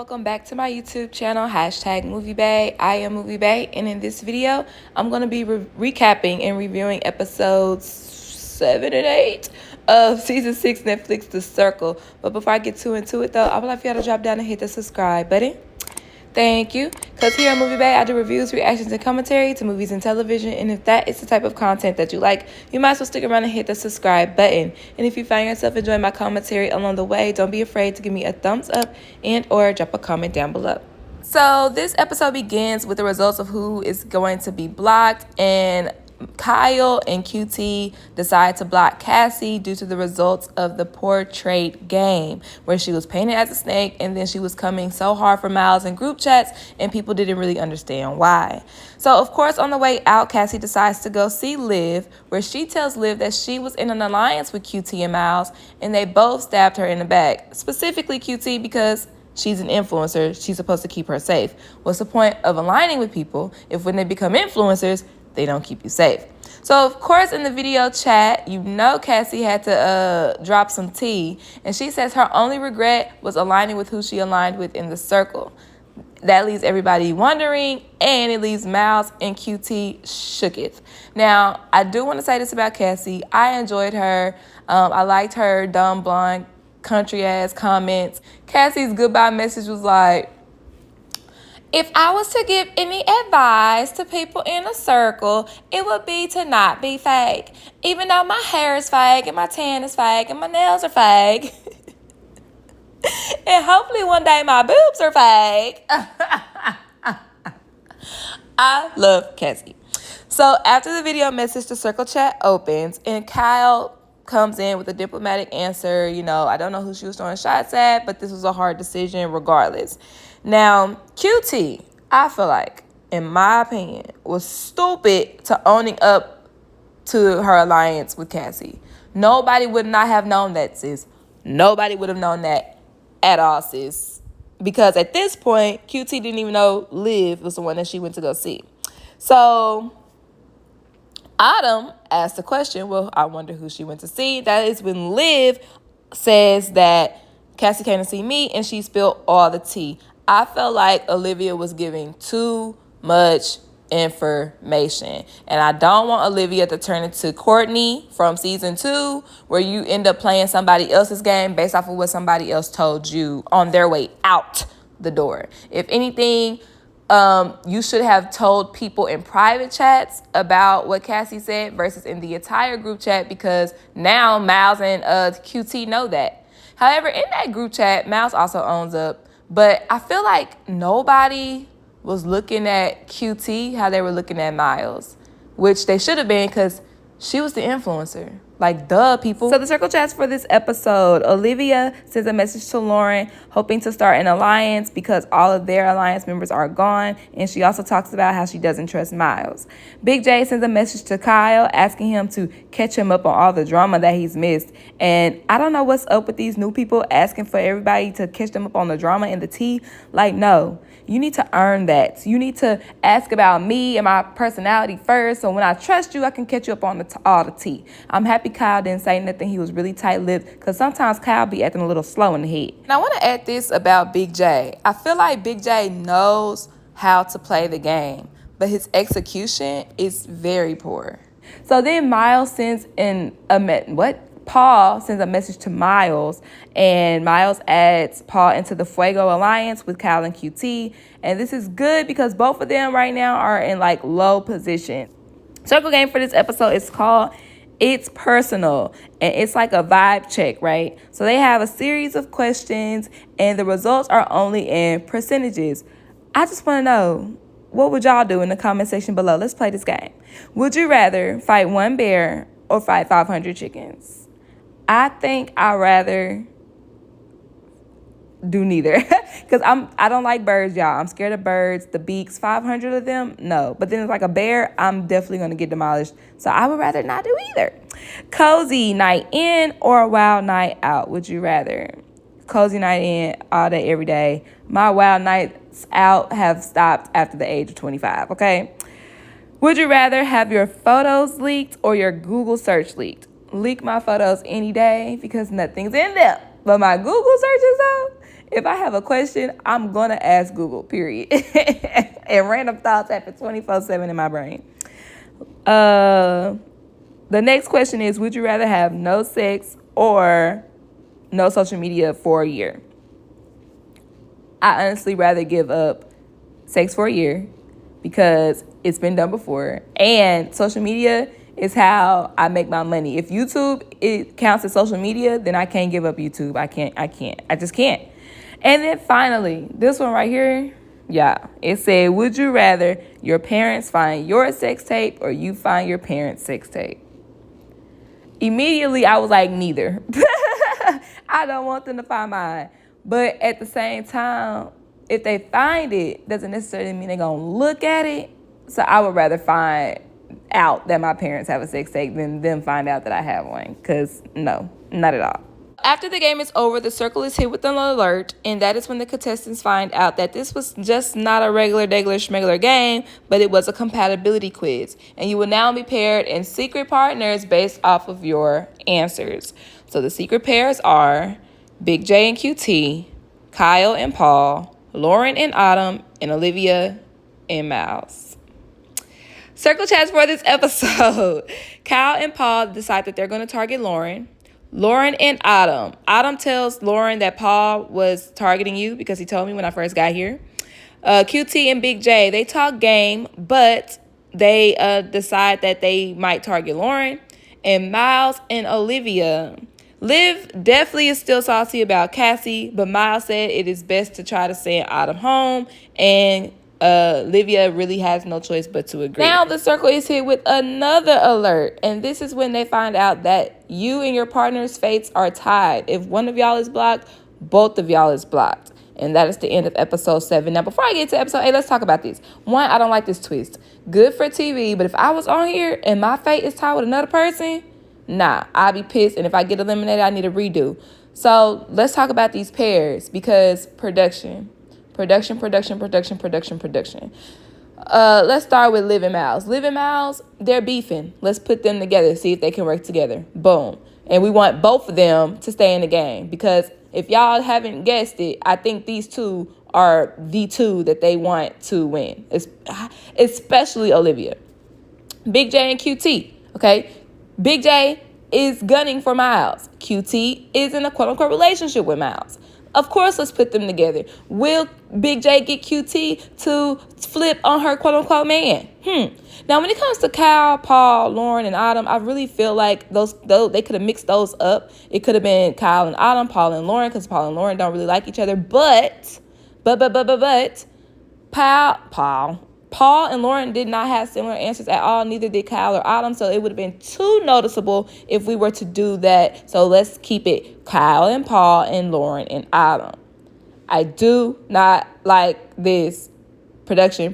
welcome back to my YouTube channel, #MovieBay. I am MovieBay, and in this video, I'm going to be recapping and reviewing episodes 7 and 8 of Season 6 Netflix The Circle. But before I get too into it, though, I would like for y'all to drop down and hit the subscribe button. Thank you. Because here on MovieBay, I do reviews, reactions, and commentary to movies and television. And if that is the type of content that you like, you might as well stick around and hit the subscribe button. And if you find yourself enjoying my commentary along the way, don't be afraid to give me a thumbs up and or drop a comment down below. So this episode begins with the results of who is going to be blocked, and Kyle and QT decide to block Cassie due to the results of the portrait game, where she was painted as a snake and then she was coming so hard for Miles in group chats and people didn't really understand why. So of course, on the way out, Cassie decides to go see Liv, where she tells Liv that she was in an alliance with QT and Miles and they both stabbed her in the back, specifically QT because she's an influencer. She's supposed to keep her safe. What's the point of aligning with people if when they become influencers, they don't keep you safe? So, of course, in the video chat, you know Cassie had to drop some tea. And she says her only regret was aligning with who she aligned with in the circle. That leaves everybody wondering, and it leaves Miles and QT shooketh. Now, I do want to say this about Cassie. I enjoyed her. I liked her dumb, blonde, country-ass comments. Cassie's goodbye message was like, if I was to give any advice to people in a circle, it would be to not be fake. Even though my hair is fake and my tan is fake and my nails are fake. And hopefully one day my boobs are fake. I love Cassie. So after the video message, the circle chat opens and Kyle comes in with a diplomatic answer. You know, I don't know who she was throwing shots at, but this was a hard decision regardless. Now, QT, I feel like, in my opinion, was stupid to owning up to her alliance with Cassie. Nobody would not have known that, sis. Nobody would have known that at all, sis. Because at this point, QT didn't even know Liv was the one that she went to go see. So Autumn asked the question, well, I wonder who she went to see. That is when Liv says that Cassie came to see me and she spilled all the tea. I felt like Olivia was giving too much information. And I don't want Olivia to turn into Courtney from season 2, where you end up playing somebody else's game based off of what somebody else told you on their way out the door. If anything, you should have told people in private chats about what Cassie said versus in the entire group chat, because now Miles and QT know that. However, in that group chat, Miles also owns up. But I feel like nobody was looking at QT how they were looking at Miles, which they should have been, because she was the influencer. Like, duh, people. So the circle chats for this episode. Olivia sends a message to Lauren, hoping to start an alliance because all of their alliance members are gone. And she also talks about how she doesn't trust Miles. Big J sends a message to Kyle, asking him to catch him up on all the drama that he's missed. And I don't know what's up with these new people asking for everybody to catch them up on the drama and the tea. Like, no. You need to earn that. You need to ask about me and my personality first. So when I trust you, I can catch you up on all the tea. I'm happy Kyle didn't say nothing. He was really tight-lipped, because sometimes Kyle be acting a little slow in the head. And I want to add this about Big J. I feel like Big J knows how to play the game, but his execution is very poor. So then Miles sends Paul sends a message to Miles, and Miles adds Paul into the Fuego Alliance with Kyle and QT. And this is good because both of them right now are in like low position. Circle game for this episode is called It's Personal, and it's like a vibe check, right? So they have a series of questions and the results are only in percentages. I just want to know, what would y'all do in the comment section below? Let's play this game. Would you rather fight one bear or fight 500 chickens? I think I'd rather do neither, because I don't like birds, y'all. I'm scared of birds. The beaks, 500 of them, no. But then it's like a bear, I'm definitely going to get demolished. So I would rather not do either. Cozy night in or a wild night out? Would you rather? Cozy night in all day, every day. My wild nights out have stopped after the age of 25, okay? Would you rather have your photos leaked or your Google search leaked? Leak my photos any day because nothing's in them. But my Google searches, though, If I have a question, I'm going to ask Google, period. And random thoughts happen 24/7 in my brain. The next question is, would you rather have no sex or no social media for a year? I honestly rather give up sex for a year because it's been done before. And social media is how I make my money. If YouTube it counts as social media, then I can't give up YouTube. I just can't. And then finally, this one right here, yeah, it said, would you rather your parents find your sex tape or you find your parents' sex tape? Immediately, I was like, neither. I don't want them to find mine. But at the same time, if they find it, doesn't necessarily mean they're going to look at it. So I would rather find out that my parents have a sex tape than them find out that I have one. Because no, not at all. After the game is over, the circle is hit with an alert, and that is when the contestants find out that this was just not a regular, schmegular game, but it was a compatibility quiz. And you will now be paired in secret partners based off of your answers. So the secret pairs are Big J and QT, Kyle and Paul, Lauren and Autumn, and Olivia and Miles. Circle chats for this episode. Kyle and Paul decide that they're going to target Lauren. Lauren and Autumn. Autumn tells Lauren that Paul was targeting you because he told me when I first got here. QT and Big J, they talk game, but they decide that they might target Lauren. And Miles and Olivia. Liv definitely is still salty about Cassie, but Miles said it is best to try to send Autumn home, and Olivia really has no choice but to agree. Now the circle is hit with another alert, and this is when they find out that you and your partner's fates are tied. If one of y'all is blocked, both of y'all is blocked. And that is the end of episode 7. Now, before I get to episode 8, let's talk about this. One, I don't like this twist. Good for TV, but if I was on here and my fate is tied with another person, nah, I'll be pissed. And if I get eliminated, I need a redo. So let's talk about these pairs because production. Let's start with Liv and Miles. Liv and Miles, they're beefing. Let's put them together, see if they can work together. Boom. And we want both of them to stay in the game because if y'all haven't guessed it, I think these two are the two that they want to win, especially Olivia. Big J and QT, okay? Big J is gunning for Miles. QT is in a quote-unquote relationship with Miles. Of course, let's put them together. Will Big J get QT to flip on her quote-unquote man? Now, when it comes to Kyle, Paul, Lauren, and Autumn, I really feel like those they could have mixed those up. It could have been Kyle and Autumn, Paul and Lauren, because Paul and Lauren don't really like each other. But Paul and Lauren did not have similar answers at all. Neither did Kyle or Autumn. So it would have been too noticeable if we were to do that. So let's keep it Kyle and Paul and Lauren and Autumn. I do not like this production.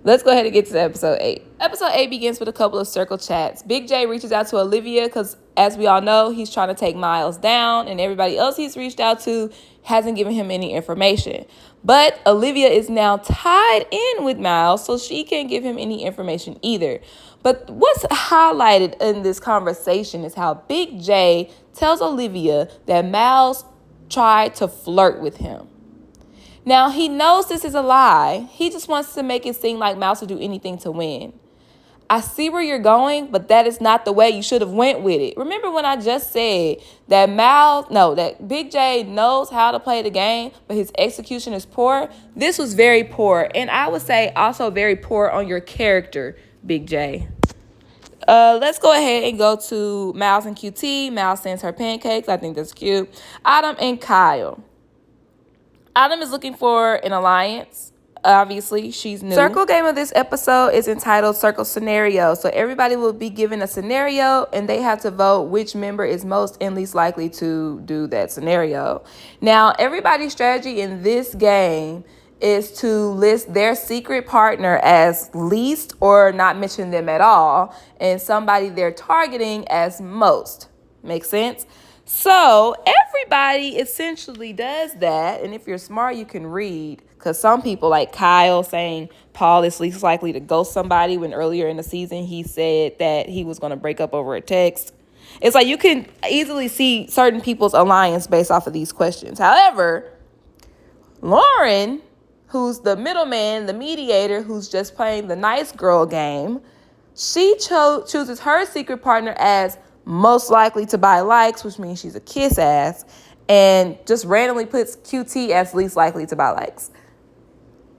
Let's go ahead and get to episode 8. Episode 8 begins with a couple of circle chats. Big J reaches out to Olivia because, as we all know, he's trying to take Miles down, and everybody else he's reached out to hasn't given him any information. But Olivia is now tied in with Miles, so she can't give him any information either. But what's highlighted in this conversation is how Big J tells Olivia that Miles tried to flirt with him. Now, he knows this is a lie. He just wants to make it seem like Miles would do anything to win. I see where you're going, but that is not the way you should have went with it. Remember when I just said that that Big J knows how to play the game, but his execution is poor? This was very poor, and I would say also very poor on your character, Big J. Let's go ahead and go to Miles and QT. Miles sends her pancakes. I think that's cute. Autumn and Kyle. Autumn is looking for an alliance. Obviously, she's new. Circle game of this episode is entitled Circle Scenario. So everybody will be given a scenario, and they have to vote which member is most and least likely to do that scenario. Now, everybody's strategy in this game is to list their secret partner as least or not mention them at all, and somebody they're targeting as most. Make sense? So everybody essentially does that. And if you're smart, you can read. Because some people, like Kyle, saying Paul is least likely to ghost somebody when earlier in the season he said that he was going to break up over a text. It's like you can easily see certain people's alliance based off of these questions. However, Lauren, who's the middleman, the mediator, who's just playing the nice girl game, she chooses her secret partner as most likely to buy likes, which means she's a kiss ass, and just randomly puts QT as least likely to buy likes.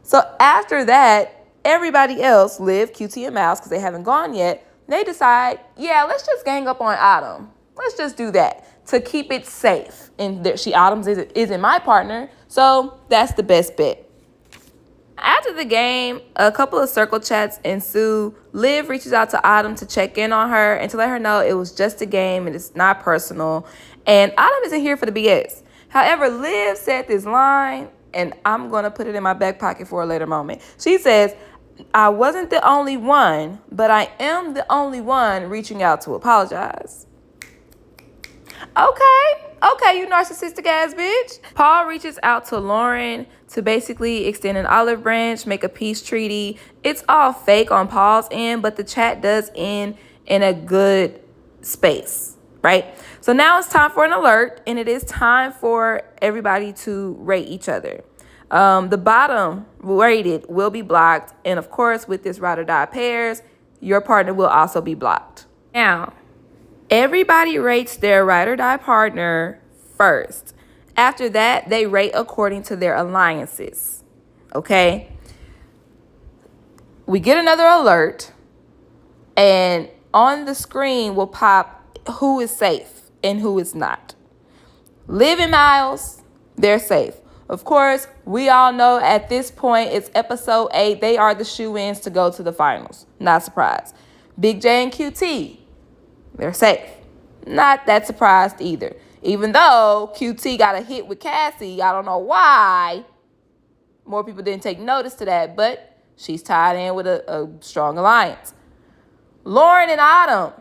So after that, everybody else, Liv, QT, and Mouse, because they haven't gone yet, they decide, yeah, let's just gang up on Autumn. Let's just do that to keep it safe. And Autumn isn't my partner, so that's the best bet. After the game, a couple of circle chats ensue. Liv reaches out to Autumn to check in on her and to let her know it was just a game and it's not personal. And Autumn isn't here for the BS. However, Liv said this line, and I'm going to put it in my back pocket for a later moment. She says, I wasn't the only one, but I am the only one reaching out to apologize. Okay, you narcissistic ass bitch. Paul reaches out to Lauren to basically extend an olive branch, make a peace treaty. It's all fake on Paul's end, but the chat does end in a good space, right? So now it's time for an alert, and it is time for everybody to rate each other. The bottom rated will be blocked, and of course, with this ride or die pairs, your partner will also be blocked. Now, everybody rates their ride or die partner first. After that, they rate according to their alliances. Okay? We get another alert, and on the screen will pop who is safe and who is not. Liv and Miles, they're safe. Of course, we all know at this point, it's episode 8. They are the shoo-ins to go to the finals. Not surprised. Big J and QT, they're safe. Not that surprised either. Even though QT got a hit with Cassie, I don't know why more people didn't take notice to that, but she's tied in with a strong alliance. Lauren and Autumn,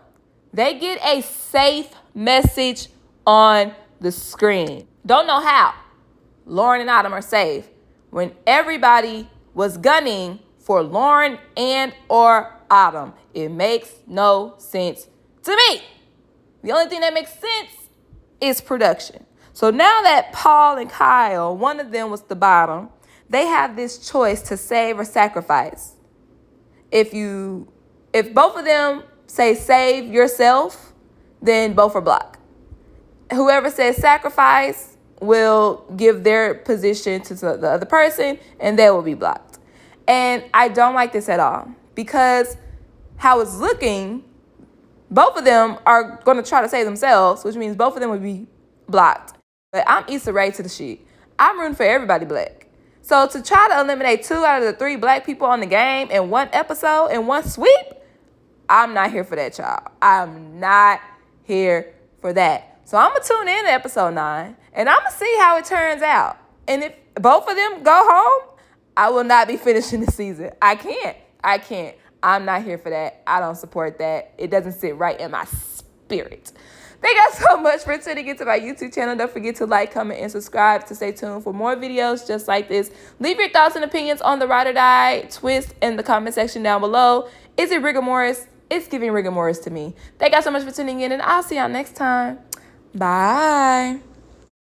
they get a safe message on the screen. Don't know how Lauren and Autumn are safe when everybody was gunning for Lauren and or Autumn. It makes no sense to me. The only thing that makes sense is production. So now that Paul and Kyle, one of them was the bottom, they have this choice to save or sacrifice. If both of them say save yourself, then both are blocked. Whoever says sacrifice will give their position to the other person, and they will be blocked. And I don't like this at all, because how it's looking, both of them are going to try to save themselves, which means both of them would be blocked. But I'm Issa Rae to the shit. I'm rooting for everybody black. So to try to eliminate 2 out of the 3 black people on the game in one episode, in one sweep, I'm not here for that, y'all. I'm not here for that. So I'm going to tune in to episode 9, and I'm going to see how it turns out. And if both of them go home, I will not be finishing the season. I can't. I'm not here for that. I don't support that. It doesn't sit right in my spirit. Thank you guys so much for tuning into my YouTube channel. Don't forget to like, comment, and subscribe to stay tuned for more videos just like this. Leave your thoughts and opinions on the ride or die twist in the comment section down below. Is it rigor mortis? It's giving rigor mortis to me. Thank you guys so much for tuning in, and I'll see y'all next time. Bye.